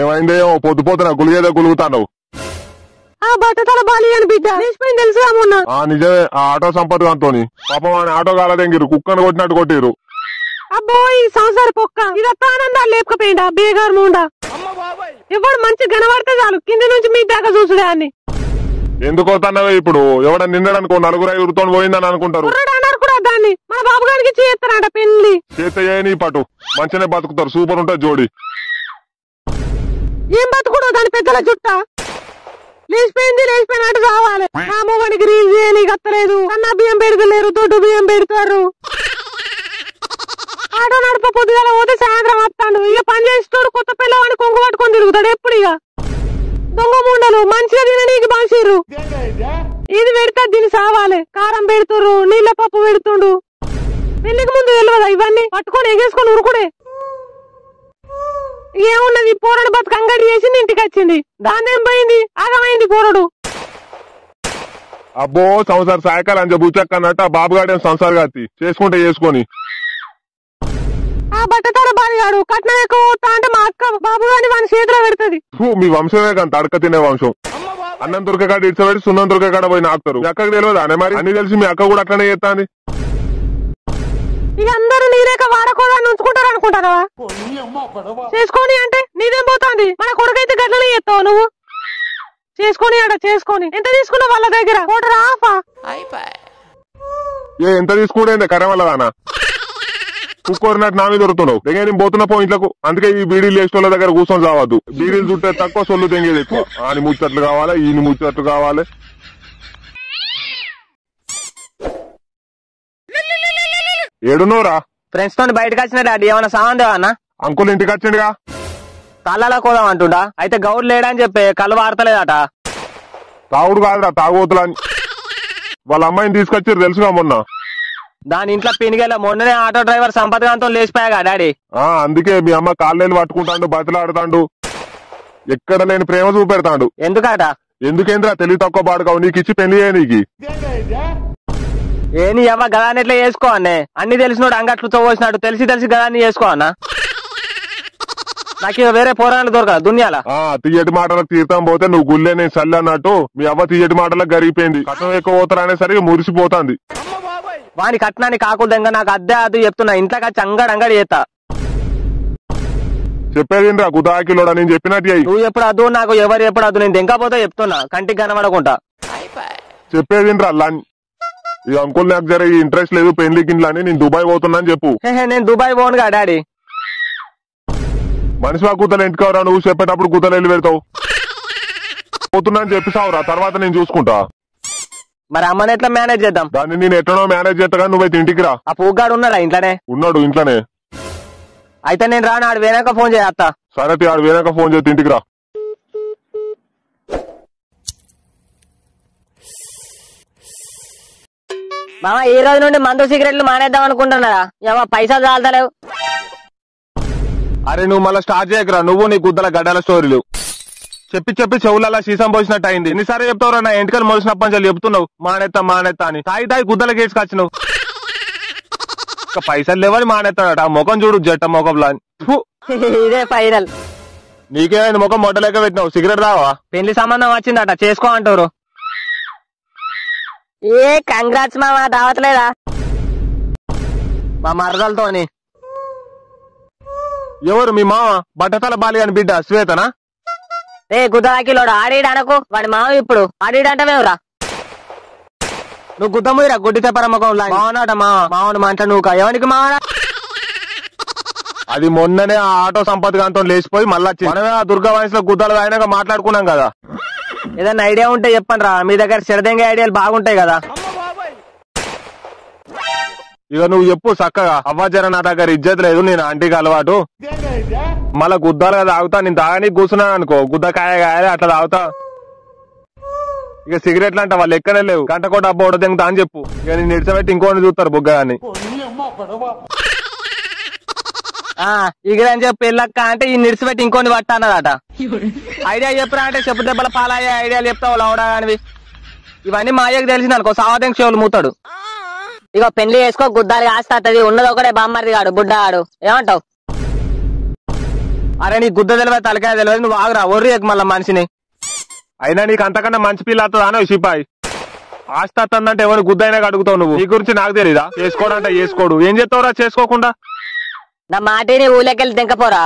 ఏమైందేమో పొద్దుపోతున్నా గులిగేదో గులుగుతాను. ఆ బట్టతల బాలి అని బిడ్డ లేచిపోయింది తెలుసుగా మొన్న. నిజమే, ఆ ఆటో సంపత్ గాంతోని పాపం ఆయన ఆటో కాలదెంగిరు, కుక్కను కొట్టినట్టు కొట్టిరు. అబ్బో ఈ సంసార పొక్క ఇదొక్క ఆనందాలు లేపకపోయిందా బేగారు ముండా. ఎవడు మంచి గనబడితే చాలు కింద నుంచి మీ దాకా చూసుడే అని. ఎందుకు వస్తున్నావే ఇప్పుడు? ఎవడ నిన్నడనుకో నలుగురు ఐదుగురితో పోయిందని అనుకుంటారు. అన్నారు కూడా దాన్ని మన బాబు గారికి చేస్తారంట పెళ్లి. చేత పటు మంచిగానే బతుకుతారు, సూపర్ ఉంటుంది జోడి. ఏం బతుకుడు దాని పెద్దల చుట్ట లేచిపోయినట్టు కావాలి. ఆ మొగనికి రీల్ చేయని గత్తలేదు, అన్న బియ్యం పెడతలేరు, దొడ్డు బియ్యం పెడతారు. ఆటో నడప పొద్దుగాల పోతే సాయంత్రం వస్తాడు. ఇక పని చేస్తాడు, కొత్త పిల్లవాడిని కొంగు పట్టుకొని తిరుగుతాడు ఎప్పుడు. ఇక దొంగ ముండలు మంచిగా తిననీకి బాసిర్రు. ఇది పెడతా దీన్ని సావాలి. కారం పెడుతుర్రు, నీళ్ళ పప్పు పెడుతుండు. పెళ్లికి ముందు తెలియదా ఇవన్నీ? పట్టుకొని ఎగేసుకొని ఉరుకుడే. ఏమున్నది పోరడు బతుకు అంగడి చేసింది, ఇంటికి వచ్చింది. దాన్నేం పోయింది, ఆగమైంది పోరడు. అబ్బో సంసార సాయకాలం అని బుచ్చక్క అన్నట్టు ఆ బాబుగాడేం సంసార గాతి చేసుకుంటే చేసుకొని. ఆ బట్టతల బాలిగాడు కట్నం ఎక్కువ అంటే మా అక్క బాబు గాని వాని చేతిలో పెడుతుంది. మీ వంశమే కానీ తడక తినే వంశం. అన్నం దొరకకాడ ఇడ్చబెట్టి సున్నం దొరకకాడ పోయి నాకుతారు. మీ అక్కకి తెలియదు అనే మరి అన్ని తెలిసి మీ అక్క కూడా అట్లనే చేస్తాంది. ఇక అందరూ నీరేక వాడకోదాన్ని ఉంచుకుంటారు అనుకుంటారా? చేసుకొని అంటే నీదేం పోతాంది? మన కొడుకైతే గట్లనే చేస్తావు నువ్వు. చేసుకొని అడ చేసుకొని ఎంత తీసుకున్నావు వాళ్ళ దగ్గర? ఎంత తీసుకుంటే కరెం వల్ల దానా కుక్కోరినట్టు నా మీద దొరుకుతున్నావు. దగ్గర నేను పోతున్నా పో ఇంట్లోకు. అందుకే ఈ బీడీలు వేసుకోళ్ళ దగ్గర కూర్చొని చావద్దు. బీడీలు చుట్టే తక్కువ, సొల్లు తెంగేది ఎక్కువ. ఆని ముచ్చట్లు కావాలి, ఈయన ముచ్చట్లు కావాలి. ఏడున్నోరా? ఫ్రెండ్స్ తో బయటకు వచ్చిన డాడీ ఏమన్నా సామాన్ దేవా అన్న? అంకుల్ ఇంటికి వచ్చిండుగా. కళ్ళలా కోదాం అంటుండా. అయితే గౌడు లేడని చెప్పి కళ్ళు వాడతలేదట. తాగుడు కాదురా, తాగుబోతులా. వాళ్ళ అమ్మాయిని తీసుకొచ్చారు తెలుసుగా మొన్న. దాని ఇంట్లో పినిగేలా మొన్ననే ఆటో డ్రైవర్ సంపత్ గాంతో లేచిపోయాగా డాడీ. అందుకే మీ అమ్మ కాళ్ళేళ్ళు పట్టుకుంటాడు, బతిలాడుతాడు, ఎక్కడ లేని ప్రేమ చూపెడతాడు. ఎందుకట? ఎందుకేంద్రా తెలివి తక్కువ పాడుకావు, నీకు ఇచ్చి పెళ్లి చేయనీకి. ఏని ఎవ గదాన్ని ఎట్లా చేసుకో అన్నే? అన్ని తెలిసినోడు అంగట్లు చోసినాడు, తెలిసి గదాన్ని చేసుకో అన్న. నాకు వేరే పోరాలు దొరకదు దునియాల. తీయటి మాటలకు తీర్థం పోతే నువ్వు గుళ్ళే నేను సల్లి అన్నట్టు మీ అవ్వ తీయటి మాటలకు గరిగిపోయింది. కట్నం ఎక్కువ పోతారు అనేసరికి మురిసిపోతాంది. వాని కట్నాన్ని కాకుదంగా నాకు అద్దె అది చెప్తున్నా. ఇంట్లోకి వచ్చి అంగడి చేస్తా. చెప్పేదిరా గుదాకిలోడా, నేను చెప్పినట్టు అయ్యి. నువ్వు ఎప్పుడు అద్దు, నాకు ఎవరు ఎప్పుడు అద్దు. నేను దెంకపోతే చెప్తున్నా, కంటికి కనబడకుండా. చెప్పేదిరా లని. ఈ అంకుల్ నాకు జర ఇంట్రెస్ట్ లేదు పెళ్లికి ఇంట్లో అని, నేను దుబాయ్ పోతున్నా అని చెప్పు. నేను దుబాయ్ పోనుగా డాడీ. మనిషి ఆ గుద్దలు ఇంటికవరా, నువ్వు చెప్పేటప్పుడు గుద్దలు వెళ్ళి పెడతావు. పోతున్నా అని చెప్పిసావురా, తర్వాత నేను చూసుకుంటా. మరి అమ్మని ఎట్లా మేనేజ్ చేద్దాం? దాన్ని నేను ఎట్లనో మేనేజ్ చేస్తా, నువ్వైతే ఇంటికి రా. ఆ పూగాడు ఉన్నాడా ఇంట్లోనే? ఉన్నాడు ఇంట్లోనే. అయితే నేను రాను, ఆడు వేనాక ఫోన్ చేస్తా. సరే ఆడు వేనాక ఫోన్ చేస్తే ఇంటికి రా. మామ ఈ రోజు నుండి మందు సిగరెట్లు మానేద్దాం అనుకుంటున్నారా? ఏమో పైసా చాలతలేవు. అరే నువ్వు మళ్ళీ స్టార్ట్ చేయకరా, నువ్వు నీ గుద్దల గడ్డల స్టోరీలు చెప్పి చెవులలో సీసం పోసినట్టు అయింది. ఎన్నిసార్లు చెప్తావురా, నా ఎంటికలు మొలిసినప్పని చెప్పి చెప్తున్నావు మానేత్తా అని. తాయి గుద్దల కేసుకొచ్చినావు. పైసలు లేవని మానేస్తాడట. ముఖం చూడు జట్ట ముఖంలా. ఇదే ఫైనల్. నీకేమైంది ముఖం మొట్టలేక పెట్టినావు? సిగరెట్ రావా? పెళ్లి సంబంధం వచ్చిందట, చేసుకో అంటారు. ఏ కంగ్రాట్స్ మామ, దావట్లేదా? మా మరదలతోని. ఎవరు మీ మామ? బట్టతల బాలి అని బిడ్డ శ్వేతనా? రే గుద్దవాకిలోడు ఆడీడనకు, వాడి మామ ఇప్పుడు ఆడీడంటవేవురా. నువ్వు గుద్దమురా గుడ్డి తెప్పరమ్మకం మావనాట. మావను మంట నువ్వు ఎవరికి మావనా? అది మొన్ననే ఆ ఆటో సంపత్ గాంతో లేచిపోయి మళ్ళా మనమే ఆ దుర్గా వయసులో గుద్దలు అయినాక మాట్లాడుకున్నాం కదా. ఏదన్నా ఐడియా ఉంటే చెప్పండి రా, మీ దగ్గర సిరదెంగే ఐడియాలు బాగుంటాయి కదా. ఇక నువ్వు చెప్పు చక్కగా. అవ్వజర నా దగ్గర ఇజ్జత్ లేదు, నేను ఆంటీకి అలవాటు. మళ్ళా గుద్దాలుగా తాగుతా, నేను తాగనీకి కూర్చున్నాను అనుకో, గుద్దకాయ కాయాలి అట్లా తాగుతా. ఇక సిగరెట్లు అంట వాళ్ళు ఎక్కనే లేవు, గంట కోట అబ్బా ఒకటి తెంగుతా అని చెప్పు. ఇక నేను నిడిచబెట్టి ఇంకోని చూస్తారు బుగ్గని. ఇగరని చెప్పి పెళ్ళక్క అంటే ఈ నిడిచిపెట్టి ఇంకోని పట్ట అన్నదట. ఐడియా చెప్పరా అంటే చెప్పు దెబ్బల పాలయ్యే ఐడియాలు చెప్తావు లవడా కానివి. ఇవన్నీ మా అయ్యకు తెలిసింది అనుకో, సావదం షోలు మూతాడు. ఇగో పెళ్లి చేసుకో, గుద్దాలు కాస్తది. ఉన్నది ఒకటే బామ్మర్ది గాడు బుడ్డగాడు. ఏమంటావు? అరే నీ గుద్ద తెలియదు తలకాయ తెలియదు నువ్వు ఆగురా ఒర్రి మళ్ళా మనిషిని. అయినా నీకు అంతకన్నా మంచి పిల్ల వస్తుందా సిపాయి? ఆస్తి వస్తుందంటే ఎవరు గుద్దైనా అడుగుతావు నువ్వు. నీ గురించి నాకు తెలీదా? చేసుకోడంటే చేసుకోడు. ఏం చేస్తావురా చేసుకోకుండా? నా మాటిని ఊళ్ళకెళ్ళి దింకపోరా.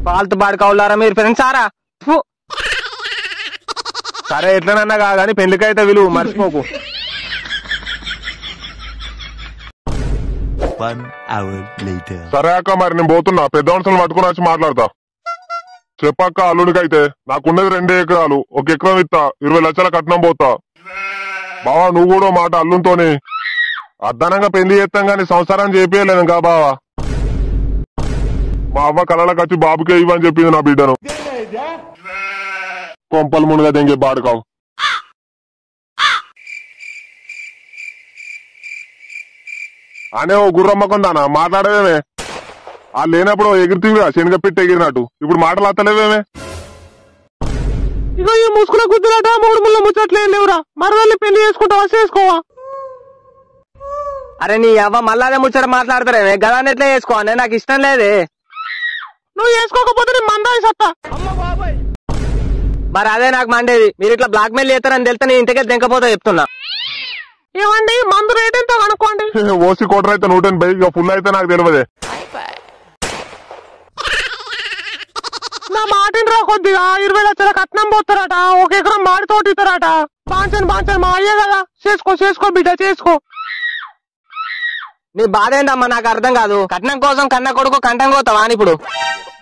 పాలతు బాడుకోవాలారా మీరు ఫ్రెండ్స్ ఆరా? సరే ఎట్లనన్నా కాదని పెళ్లికైతే విలువ మర్చిపోకు. 1 hour later. సరే అక్క మరి నేను పోతున్నా. పెద్ద మనుషులు పట్టుకుని వచ్చి మాట్లాడతా. చెప్పక్క అల్లుడికైతే నాకున్నది 2 ఎకరాలు. 1 ఎకరం ఇస్తా, 20 లక్షల కట్నం పోతా. బావా నువ్వు కూడా మాట అల్లునితోని అద్దనంగా పెళ్లి చేస్తాం గాని సంసారం చేపియలేను కా బావా. మా అవ్వ కళలకు వచ్చి బాబుకే ఇవ్వని చెప్పింది నా బిడ్డను. కొంపలు మునుగా దెంగే బాడుకావు. అనే ఓ గుర్రమ్మకుందానా మాట్లాడవేమే? ఆ లేనప్పుడు ఎగిరితివిగా శనగ పెట్టి ఎగిరినట్టు. ఇప్పుడు మాటలు అత్తలేవేమే? ఇక ఈ ముసుకుల గుద్దులాట 3 ముళ్ళ ముచ్చట్లేం లేవురా. మరదల్ని పెళ్లి చేసుకుంటావా చేసుకోవా? అరే నీ అవ్వ మళ్ళా అదే ముచ్చట మాట్లాడతారేమే గదాన్ని ఎట్లా చేసుకోవాలి? నాకు ఇష్టం లేదే. నువ్వు చేసుకోకపోతే నేను మందాయి సత్తా. మరి అదే నాకు మండేది. మీరు ఇట్లా బ్లాక్ మెయిల్ చేస్తారని తెలిస్తే నీ ఇంటికే దింకపోతా చెప్తున్నా. ఏమండి మందు రేట్ ఎంతో కనుక్కోండి. ఓసి కోటర్ అయితే 180, ఇక ఫుల్ అయితే నాకు తెలియదే. నా మాటిని రా కొద్దిగా 20 లక్షల కట్నం పోతారట. 1 ఎకరం మాడి తోటి ఇస్తారట. బాంచన్ మా అయ్యే కదా. చేసుకో బిడ్డ చేసుకో. నీ బాధ ఏంటమ్మా నాకు అర్థం కాదు. కట్నం కోసం కన్న కొడుకు కంఠం కోతావా అని ఇప్పుడు?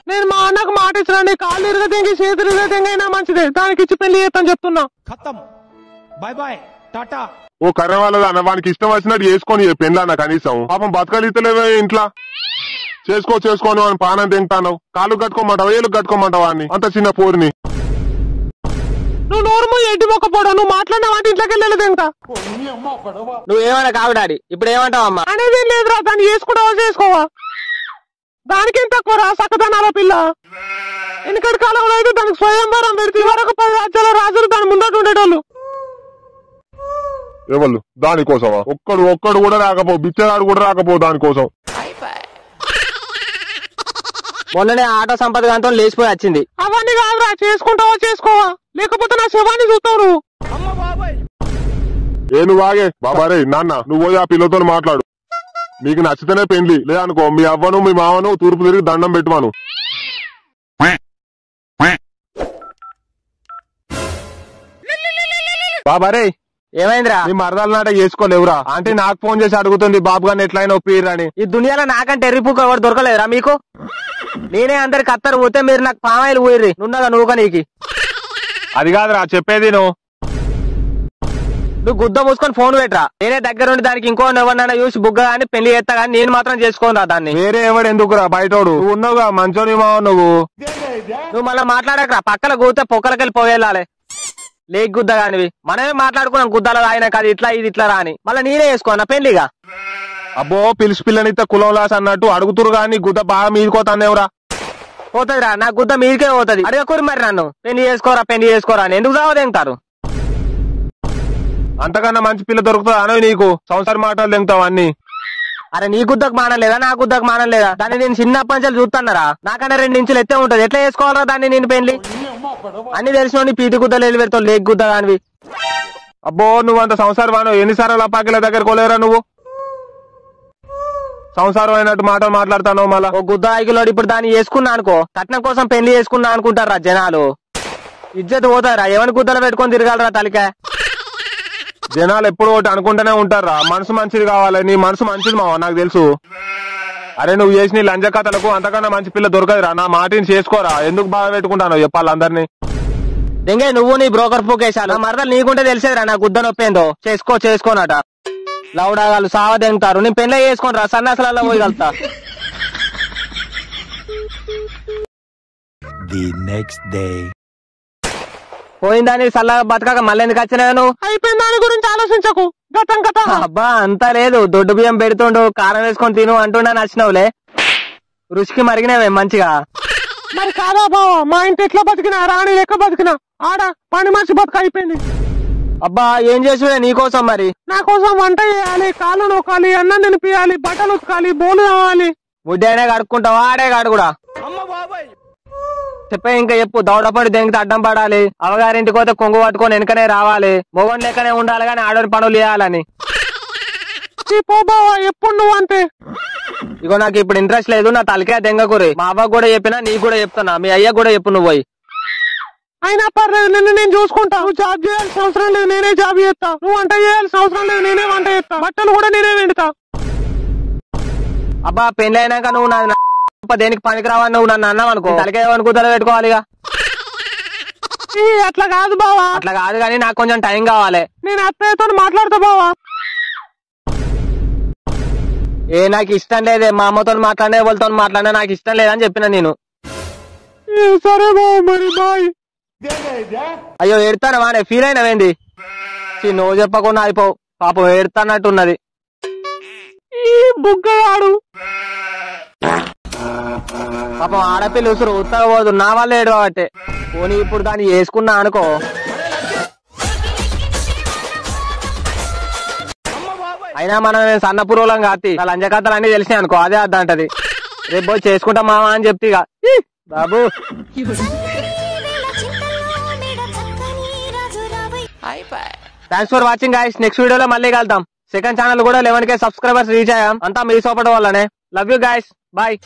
నేను మా అన్నకు మాట ఇచ్చినండి. కాళ్ళు ఇరగదెంగి చేతులు ఇరగదెంగి అయినా మంచిదే. దానికి ఇచ్చి పెళ్లి చేస్తాను చెప్తున్నా. खत्म बाय बाय टाटा. ఓ కర్ర వాళ్ళది అన్న వానికి ఇష్టం వచ్చినట్టు చేసుకొని పెళ్ళాన్న కనీసం. పాపం బతకలితలేవే ఇంట్లో. చేసుకోని వాడిని పానం తింటాను. కాళ్ళు కట్టుకోమంటావా ఏళ్ళు కట్టుకోమంటావా అని అంత చిన్న పోరిని. నువ్వు నోరుమో ఎడ్డి మొక్కపోవడం. నువ్వు మాట్లాడినావంటే ఇంట్లోకి వెళ్ళలేదు ఇంకా. నువ్వేమన్నా కావు డాడీ. ఇప్పుడు ఏమంటావమ్మా? అనేదేం లేదురా. దాన్ని చేసుకుంటావా చేసుకోవా? దానికేం తక్కువరా సక్కదనాల పిల్ల. వెనుకటి కాలంలో అయితే దానికి స్వయంవరం పెడితే వరకు 10 రాజ్యాల రాజులు దాని ముందట ఉండేటోళ్ళు. ఎవరు దానికోసమా? ఒక్కడు కూడా రాకపో, బిచ్చగాడు కూడా రాకపో దానికోసం. మొన్ననే ఆటో సంపద గాంతో లేచిపోయి వచ్చింది. అవన్నీ కాదురా. చేసుకుంటావా చేసుకోవా? లేకపోతే నా శవాన్ని చూస్తావు నువ్వు. నువ్వు ఆగే బాబారే. నాన్న నువ్వు పోయి ఆ పిల్లతో మాట్లాడు. నీకు నచ్చితేనే పెళ్లి, లేదనుకో మీ అవ్వను మీ మామను తూర్పు తిరిగి దండం పెట్టువాను. బాబారే ఏమైందిరా? నీ మరదల నాట చేసుకోలేవురా. అంటే నాకు ఫోన్ చేసి అడుగుతుంది బాబు గారిని ఎట్లయినా ఒప్పిరని. ఈ దునియాలో నాకంటే ఎర్రిపుక్క ఎవరు దొరకలేదురా మీకు? నేనే అందరికి అత్తరు పోతే మీరు నాకు పామాయిలు పోయిర్రి. నున్నగా నువ్వుక నీకి. అది కాదురా చెప్పేది నువ్వు గుద్ద మూసుకొని ఫోన్ పెట్టరా. నేనే దగ్గరుండి దానికి ఇంకో ఎవరినైనా చూసి బుగ్గ గాని పెళ్లి చేస్తా గానీ నేను మాత్రం చేసుకోనరా దాన్ని. వేరే ఎవడు ఎందుకురా బయటోడు. నువ్వు ఉన్నావుగా మంచోని మావ నువ్వు. నువ్వు మళ్ళీ మాట్లాడకరా. పక్కన కూతే పొక్కలకెళ్ళి పోయేళ్ళాలి. లేక్ గుద్ద కానివి మనమే మాట్లాడుకున్నాం. గుద్దల ఆయన కాదు ఇట్లా ఇది ఇట్లా రాని. మళ్ళీ నేనే చేసుకోనా పెళ్లిగా? అబ్బో పిలిచి పిల్లనిస్తే కులం లాస్ అన్నట్టు అడుగుతురు గాని గుద్ద బాగా మీదుకోతానేవరా. పోతుందిరా నా గుద్ద మీదికే పోతుంది. అడగకూరి మరి నన్ను పెళ్లి చేసుకోరా అని ఎందుకు రావదేంటారు? అంతకన్నా మంచి పిల్ల దొరుకుతుంది అనేవి నీకు. సంసార మాటలు తింటావు అన్ని. అరే నీ గుద్దకు మానం లేదా? నా గుద్దకు మానం లేదా? దాన్ని నేను చిన్నప్పటి నుంచి చూస్తానరా. నాకన్నా 2 ఇంచులు ఎత్తే ఉంటది. ఎట్లా చేసుకోవాలరా దాన్ని నేను పెళ్లి? అన్ని తెలిసిన పీతి గుద్దలు వెళ్ళి పెడతావు లేక్ గుద్ద కానివి. అబ్బో నువ్వు అంత సంసారం వాను ఎన్నిసార్లు అప్పాకిల దగ్గర కొలేరా నువ్వు? సంసారం అయినట్టు మాటలు మాట్లాడతాను. మళ్ళా ఓ గుద్ద ఆగిలోడు ఇప్పుడు దాన్ని చేసుకున్నా అనుకో కట్నం కోసం పెళ్లి చేసుకున్నా అనుకుంటారా జనాలు. ఇజ్జత్ పోతారా? ఎవరి గుద్దలు పెట్టుకొని తిరగాలరా తలికా? జనాలు ఎప్పుడు ఒకటి అనుకుంటూనే ఉంటారా. మనసు మంచిది కావాలి. నీ మనసు మంచిది మావా నాకు తెలుసు. అరే నువ్వు చేసిన లంజ కథలకు అంతకన్నా మంచి పిల్ల దొరకదురా. నా మాటిని చేసుకోరా. ఎందుకు బాగా పెట్టుకుంటాను చెప్పాలి అందరినీ. దెంగే నువ్వు నీ బ్రోకర్ పూకేశాను. మరదలు నీకుంటే తెలిసేదిరా నా గుద్ద నొప్పేందో. చేసుకోనట లౌడాగాలు సావ దెంగుతారు. నేను పెళ్ళ చేసుకోనరా సన్నాసాలలో పోయగలుగుతా. The next day. పోయిందాని సల్లగా బతకక మళ్ళీ ఎందుకు వచ్చినా నువ్వు? అయిపోయిన దాని గురించి ఆలోచించకు. గతం అబ్బా అంతా లేదు. దొడ్డు బియ్యం పెడుతుండు కారం వేసుకొని తిను అంటుండా నచ్చినవులే. రుచికి మరిగినవే మంచిగా. మరి కాదా బావా? మా ఇంటి ఎట్లా బతికినా రాణి లెక్క బతికినా. ఆడ పని మనిషి బతుక అయిపోయింది. అబ్బా ఏం చేసుడే నీకోసం మరి? నా కోసం వంట చేయాలి, కాళ్ళు నొక్కాలి, అన్నం తినిపియాలి, బట్టలు ఉతకాలి, బోలు తవ్వాలి. ముడ్డి అయినా కడుక్కుంటావా? ఆడే కాడు కూడా చెప్పే ఇంకా చెప్పు. దౌడపడి దేనికి అడ్డం పడాలి, అవగారింటికి పోతే కొంగు పట్టుకొని వెనకనే రావాలి, మొగన్ లెక్కనే ఉండాలి కానీ ఆడోని పనులు చేయాలని. పో బావా ఎప్పుడు నువ్వు అంతే. ఇగో నాకు ఇప్పుడు ఇంట్రెస్ట్ లేదు, నా తలకే దెంగకూరి. మా అవ్వకు కూడా చెప్పినా నీకు కూడా చెప్తున్నా, మీ అయ్యకు కూడా చెప్పు నువ్వు పోయి. అయినా పర్లేదు, నిన్ను నేను చూసుకుంటా. నువ్వు జాబ్ చేయాల్సిన అవసరం లేదు, నేనే జాబ్ చేస్తా. నువ్వు వంట చేయాల్సిన అవసరం లేదు, నేనే వంట చేస్తా. బట్టలు కూడా నేనే వెండుతా. అబ్బా పెళ్లి అయినాక నువ్వు నా దేనికి పనికి రావని నువ్వు నన్ను అన్నావు అనుకో, తలకే అనుకుంటా పెట్టుకోవాలిగా. అట్లా కాదు బావా. అట్లా కాదు కానీ నాకు కొంచెం టైం కావాలి. నేను అత్తయ్యతో మాట్లాడతా బావా. నాకు ఇష్టం లేదే, మా అమ్మతో మాట్లాడే వాళ్ళతో మాట్లాడినా నాకు ఇష్టం లేదని చెప్పిన నేను. సరే బావ మరి బాయ్. అయ్యో ఏడుతానా వానే ఫీల్ అయినవేంది? నువ్వు చెప్పకుండా అయిపోవు, పాపం ఏడుతానట్టున్నది. ఈ బుగ్గగాడు పాపం ఆడపిల్ల ఉసురు ఉత్తగపోదు, నా వల్ల ఏడు కాబట్టి. పోనీ ఇప్పుడు దాన్ని వేసుకున్నా అనుకో. అయినా మనం సన్న పురుగులం కాతి, లంజ కథలు అన్ని తెలిసినాయి అనుకో, అదే అద్దంటది. రేపు పోయి చేసుకుంటా మావా అని చెప్తే ఇక బాబు. Thanks for watching guys. Next వీడియోలో మళ్ళీ కలుద్దాం. సెకండ్ ఛానల్ కూడా 11K సబ్స్క్రైబర్స్ రీచ్ అయ్యాం, అంతా మీ సపోర్ట్ వల్లనే. Love you guys, bye.